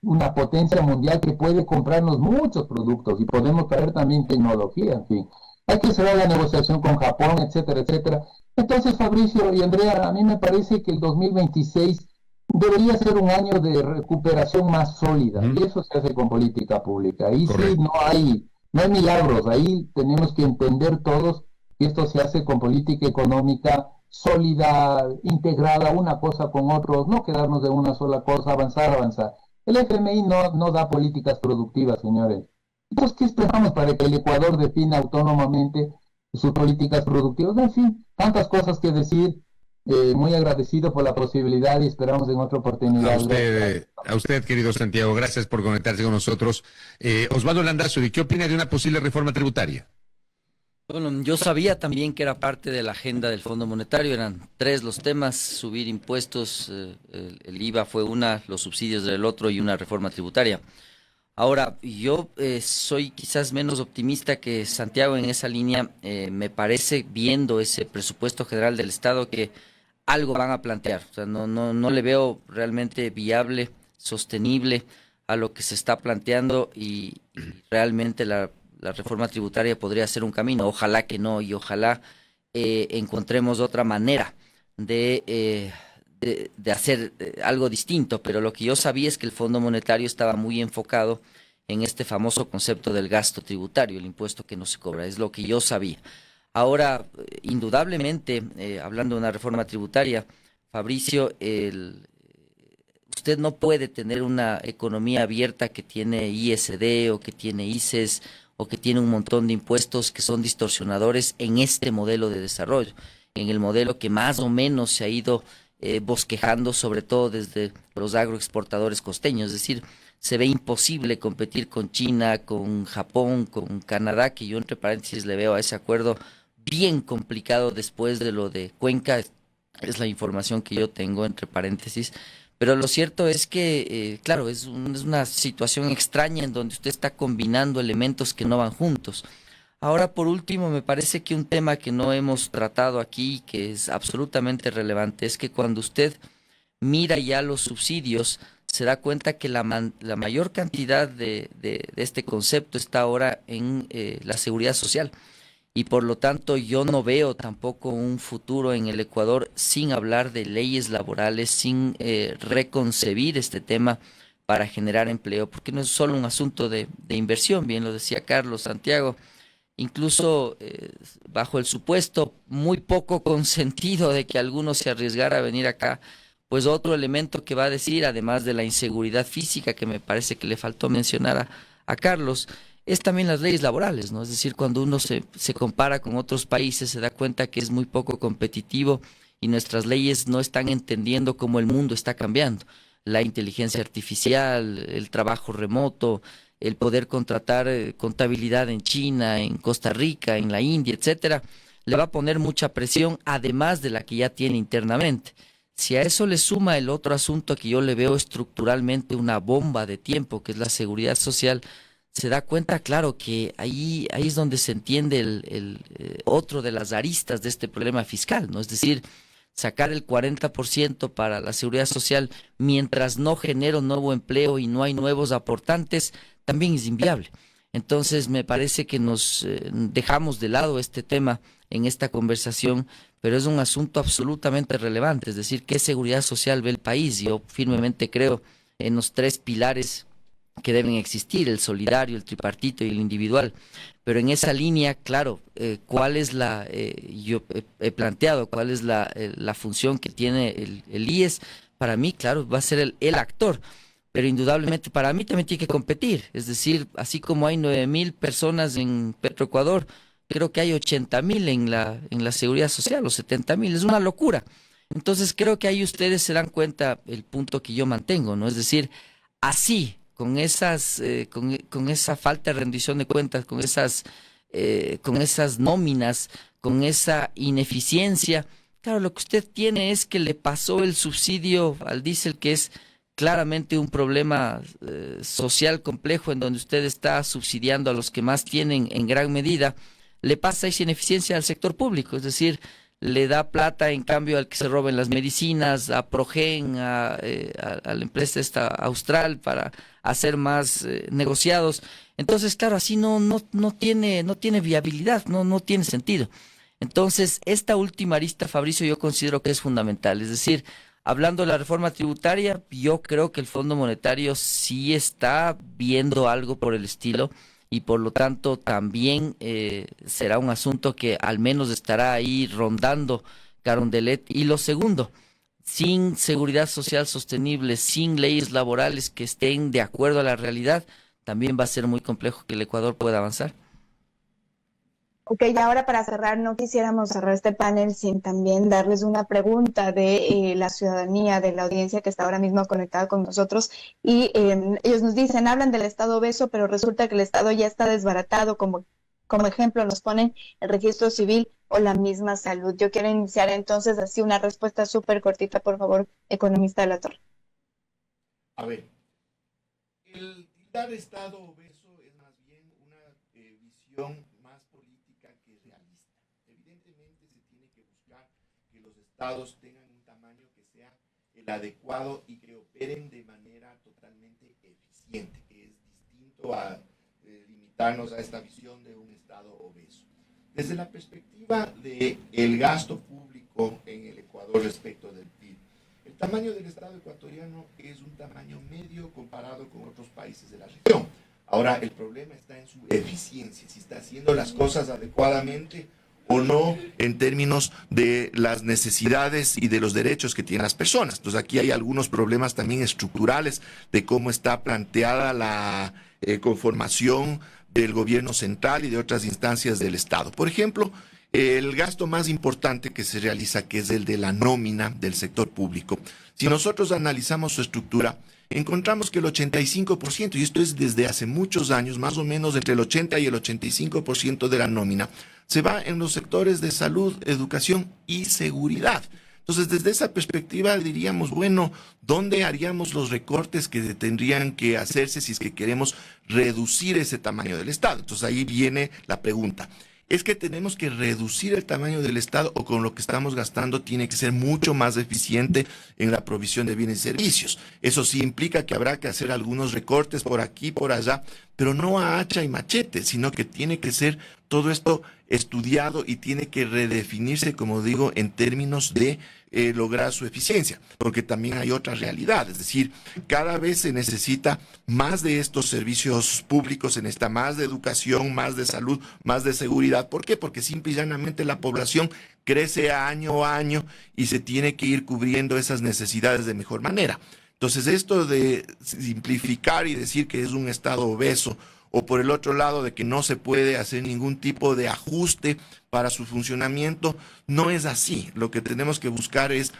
una potencia mundial que puede comprarnos muchos productos y podemos traer también tecnología, en fin. Hay que cerrar la negociación con Japón, etcétera, etcétera. Entonces, Fabricio y Andrea, a mí me parece que el 2026 debería ser un año de recuperación más sólida, y eso se hace con política pública. Ahí sí no hay milagros, ahí tenemos que entender todos que esto se hace con política económica sólida, integrada una cosa con otros, no quedarnos de una sola cosa, avanzar. El FMI no da políticas productivas, señores. Entonces, ¿qué esperamos para que el Ecuador defina autónomamente sus políticas productivas? En fin, tantas cosas que decir. Muy agradecido por la posibilidad y esperamos en otra oportunidad. A usted, querido Santiago, gracias por conectarse con nosotros. Osvaldo Landazuri, ¿qué opina de una posible reforma tributaria? Bueno, yo sabía también que era parte de la agenda del Fondo Monetario, eran tres los temas: subir impuestos, el IVA fue una, los subsidios del otro y una reforma tributaria. Ahora, yo soy quizás menos optimista que Santiago en esa línea. Me parece, viendo ese presupuesto general del Estado, que algo van a plantear. O sea, no le veo realmente viable, sostenible a lo que se está planteando, y realmente la reforma tributaria podría ser un camino. Ojalá que no, y ojalá encontremos otra manera de hacer algo distinto, pero lo que yo sabía es que el Fondo Monetario estaba muy enfocado en este famoso concepto del gasto tributario, el impuesto que no se cobra, es lo que yo sabía. Ahora, indudablemente, hablando de una reforma tributaria, Fabricio, usted no puede tener una economía abierta que tiene ISD o que tiene ICES o que tiene un montón de impuestos que son distorsionadores en este modelo de desarrollo, en el modelo que más o menos se ha ido bosquejando, sobre todo desde los agroexportadores costeños. Es decir, se ve imposible competir con China, con Japón, con Canadá, que yo entre paréntesis le veo a ese acuerdo bien complicado después de lo de Cuenca. Es la información que yo tengo entre paréntesis. Pero lo cierto es que, claro, es una situación extraña en donde usted está combinando elementos que no van juntos. Ahora, por último, me parece que un tema que no hemos tratado aquí, que es absolutamente relevante, es que cuando usted mira ya los subsidios, se da cuenta que la mayor cantidad de este concepto está ahora en la seguridad social. Y por lo tanto yo no veo tampoco un futuro en el Ecuador sin hablar de leyes laborales, sin reconcebir este tema para generar empleo, porque no es solo un asunto de inversión, bien lo decía Carlos, Santiago. incluso bajo el supuesto muy poco consentido de que alguno se arriesgara a venir acá, pues otro elemento que va a decir, además de la inseguridad física que me parece que le faltó mencionar a Carlos, es también las leyes laborales, ¿no? Es decir, cuando uno se compara con otros países, se da cuenta que es muy poco competitivo y nuestras leyes no están entendiendo cómo el mundo está cambiando. La inteligencia artificial, el trabajo remoto, el poder contratar contabilidad en China, en Costa Rica, en la India, etcétera, le va a poner mucha presión, además de la que ya tiene internamente. Si a eso le suma el otro asunto que yo le veo estructuralmente una bomba de tiempo, que es la seguridad social, se da cuenta, claro, que ahí es donde se entiende otro de las aristas de este problema fiscal, ¿no? Es decir, sacar el 40% para la seguridad social mientras no genera un nuevo empleo y no hay nuevos aportantes, también es inviable. Entonces, me parece que nos dejamos de lado este tema en esta conversación, pero es un asunto absolutamente relevante, es decir, ¿qué seguridad social ve el país? Yo firmemente creo en los tres pilares que deben existir, el solidario, el tripartito y el individual. Pero en esa línea, claro, ¿cuál es yo he planteado, cuál es la función que tiene el IES? Para mí, claro, va a ser el actor, pero indudablemente para mí también tiene que competir. Es decir, así como hay 9.000 personas en Petroecuador, creo que hay 80.000 en la seguridad social, o 70.000, es una locura. Entonces creo que ahí ustedes se dan cuenta el punto que yo mantengo, ¿no? Es decir, así, con con esa falta de rendición de cuentas, con esas nóminas, con esa ineficiencia, claro, lo que usted tiene es que le pasó el subsidio al diésel, que es claramente un problema social complejo, en donde usted está subsidiando a los que más tienen en gran medida, le pasa esa ineficiencia al sector público, es decir, le da plata en cambio al que se roben las medicinas, a Progen, a la empresa esta austral para hacer más negociados. Entonces, claro, así no tiene viabilidad, no tiene sentido. Entonces, esta última arista, Fabricio, yo considero que es fundamental. Es decir, hablando de la reforma tributaria, yo creo que el Fondo Monetario sí está viendo algo por el estilo, y por lo tanto también será un asunto que al menos estará ahí rondando Carondelet. Y lo segundo, sin seguridad social sostenible, sin leyes laborales que estén de acuerdo a la realidad, también va a ser muy complejo que el Ecuador pueda avanzar. Ok, y ahora para cerrar, no quisiéramos cerrar este panel sin también darles una pregunta de la ciudadanía, de la audiencia que está ahora mismo conectada con nosotros. Y ellos nos dicen, hablan del Estado obeso, pero resulta que el Estado ya está desbaratado. Como ejemplo nos ponen el registro civil o la misma salud. Yo quiero iniciar entonces así una respuesta súper cortita, por favor, economista de la Torre. A ver, el tildar Estado obeso es más bien una visión más política que realista. Evidentemente se tiene que buscar que los estados tengan un tamaño que sea el adecuado y que operen de manera totalmente eficiente, que es distinto a limitarnos a esta visión de un Estado obeso. Desde la perspectiva del gasto público en el Ecuador respecto del PIB, el tamaño del Estado ecuatoriano es un tamaño medio comparado con otros países de la región. Ahora, el problema está en su eficiencia, si está haciendo las cosas adecuadamente o no en términos de las necesidades y de los derechos que tienen las personas. Entonces, aquí hay algunos problemas también estructurales de cómo está planteada la conformación del gobierno central y de otras instancias del Estado. Por ejemplo, el gasto más importante que se realiza, que es el de la nómina del sector público. Si nosotros analizamos su estructura, encontramos que el 85%, y esto es desde hace muchos años, más o menos entre el 80 y el 85% de la nómina, se va en los sectores de salud, educación y seguridad. Entonces, desde esa perspectiva diríamos, bueno, ¿dónde haríamos los recortes que tendrían que hacerse si es que queremos reducir ese tamaño del Estado? Entonces, ahí viene la pregunta. ¿Es que tenemos que reducir el tamaño del Estado o con lo que estamos gastando tiene que ser mucho más eficiente en la provisión de bienes y servicios? Eso sí implica que habrá que hacer algunos recortes por aquí, por allá, pero no a hacha y machete, sino que tiene que ser todo esto estudiado y tiene que redefinirse, como digo, en términos de lograr su eficiencia, porque también hay otra realidad, es decir, cada vez se necesita más de estos servicios públicos, se necesita más de educación, más de salud, más de seguridad. ¿Por qué? Porque simple y llanamente la población crece año a año y se tiene que ir cubriendo esas necesidades de mejor manera. Entonces, esto de simplificar y decir que es un Estado obeso, o por el otro lado de que no se puede hacer ningún tipo de ajuste para su funcionamiento, no es así. Lo que tenemos que buscar es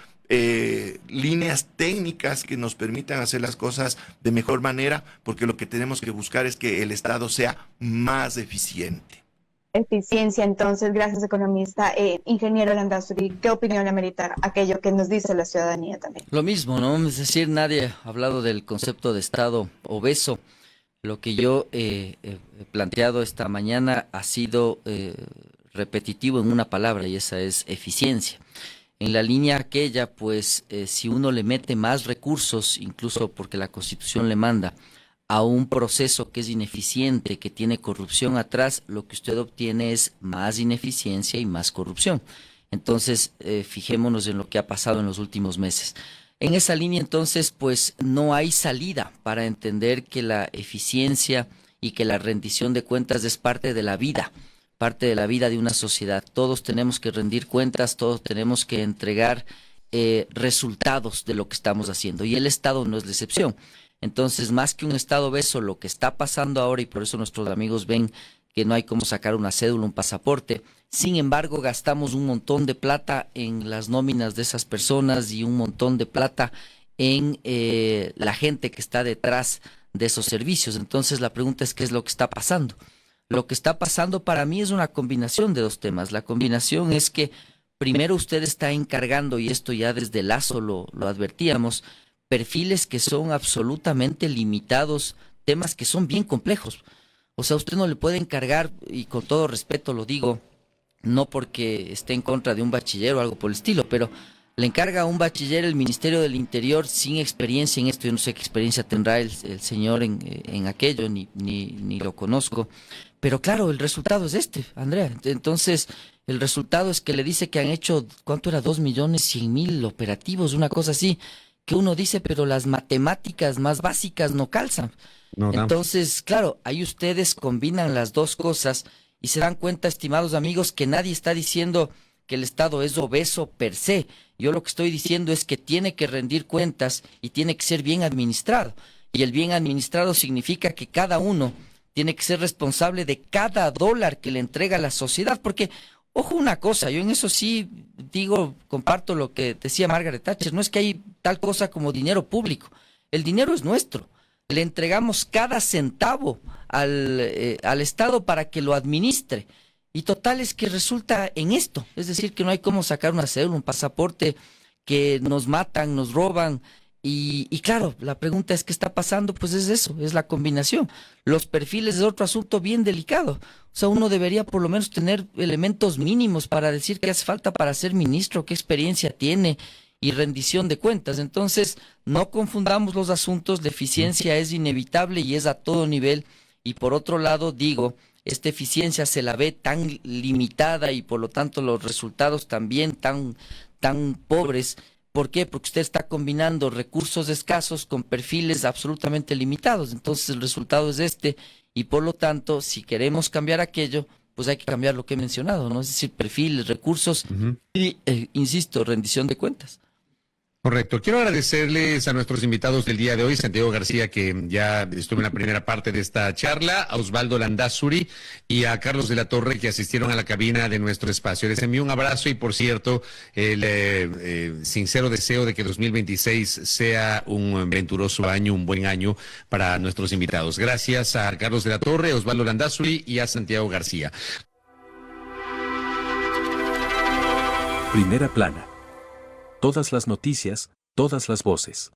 líneas técnicas que nos permitan hacer las cosas de mejor manera, porque lo que tenemos que buscar es que el Estado sea más eficiente. Eficiencia, entonces, gracias, economista. Ingeniero Landazuri, ¿qué opinión le amerita aquello que nos dice la ciudadanía también? Lo mismo, ¿no? Es decir, nadie ha hablado del concepto de Estado obeso. Lo que yo he planteado esta mañana ha sido repetitivo en una palabra, y esa es eficiencia. En la línea aquella, pues, si uno le mete más recursos, incluso porque la Constitución le manda, a un proceso que es ineficiente, que tiene corrupción atrás, lo que usted obtiene es más ineficiencia y más corrupción. Entonces, fijémonos en lo que ha pasado en los últimos meses. En esa línea, entonces, pues no hay salida para entender que la eficiencia y que la rendición de cuentas es parte de la vida de una sociedad. Todos tenemos que rendir cuentas, todos tenemos que entregar resultados de lo que estamos haciendo, y el Estado no es la excepción. Entonces, más que un Estado obeso, lo que está pasando ahora, y por eso nuestros amigos ven que no hay cómo sacar una cédula, un pasaporte. Sin embargo, gastamos un montón de plata en las nóminas de esas personas y un montón de plata en la gente que está detrás de esos servicios. Entonces, la pregunta es, ¿qué es lo que está pasando? Lo que está pasando para mí es una combinación de dos temas. La combinación es que primero usted está encargando, y esto ya desde Lazo lo advertíamos, perfiles que son absolutamente limitados, temas que son bien complejos. O sea, usted no le puede encargar, y con todo respeto lo digo, no porque esté en contra de un bachiller o algo por el estilo, pero le encarga a un bachiller el Ministerio del Interior sin experiencia en esto. Yo no sé qué experiencia tendrá el señor en aquello, ni lo conozco. Pero claro, el resultado es este, Andrea. Entonces, el resultado es que le dice que han hecho, ¿cuánto era? 2.100.000 operativos, una cosa así, que uno dice, pero las matemáticas más básicas no calzan. Entonces, claro, ahí ustedes combinan las dos cosas y se dan cuenta, estimados amigos, que nadie está diciendo que el Estado es obeso per se. Yo lo que estoy diciendo es que tiene que rendir cuentas y tiene que ser bien administrado. Y el bien administrado significa que cada uno tiene que ser responsable de cada dólar que le entrega a la sociedad. Porque, ojo una cosa, yo en eso sí digo, comparto lo que decía Margaret Thatcher, no es que hay tal cosa como dinero público. El dinero es nuestro. Le entregamos cada centavo al Estado para que lo administre. Y total es que resulta en esto. Es decir, que no hay cómo sacar una cédula, un pasaporte, que nos matan, nos roban. Y claro, la pregunta es, ¿qué está pasando? Pues es eso, es la combinación. Los perfiles es otro asunto bien delicado. O sea, uno debería por lo menos tener elementos mínimos para decir qué hace falta para ser ministro, qué experiencia tiene y rendición de cuentas. Entonces, no confundamos los asuntos, la eficiencia es inevitable y es a todo nivel. Y por otro lado, digo, esta eficiencia se la ve tan limitada y por lo tanto los resultados también tan pobres. ¿Por qué? Porque usted está combinando recursos escasos con perfiles absolutamente limitados. Entonces el resultado es este, y por lo tanto, si queremos cambiar aquello, pues hay que cambiar lo que he mencionado, ¿no? Es decir, perfiles, recursos y, insisto, rendición de cuentas. Correcto. Quiero agradecerles a nuestros invitados del día de hoy, Santiago García, que ya estuvo en la primera parte de esta charla, a Osvaldo Landazuri y a Carlos de la Torre, que asistieron a la cabina de nuestro espacio. Les envío un abrazo y, por cierto, el sincero deseo de que 2026 sea un venturoso año, un buen año para nuestros invitados. Gracias a Carlos de la Torre, a Osvaldo Landazuri y a Santiago García. Primera plana. Todas las noticias, todas las voces.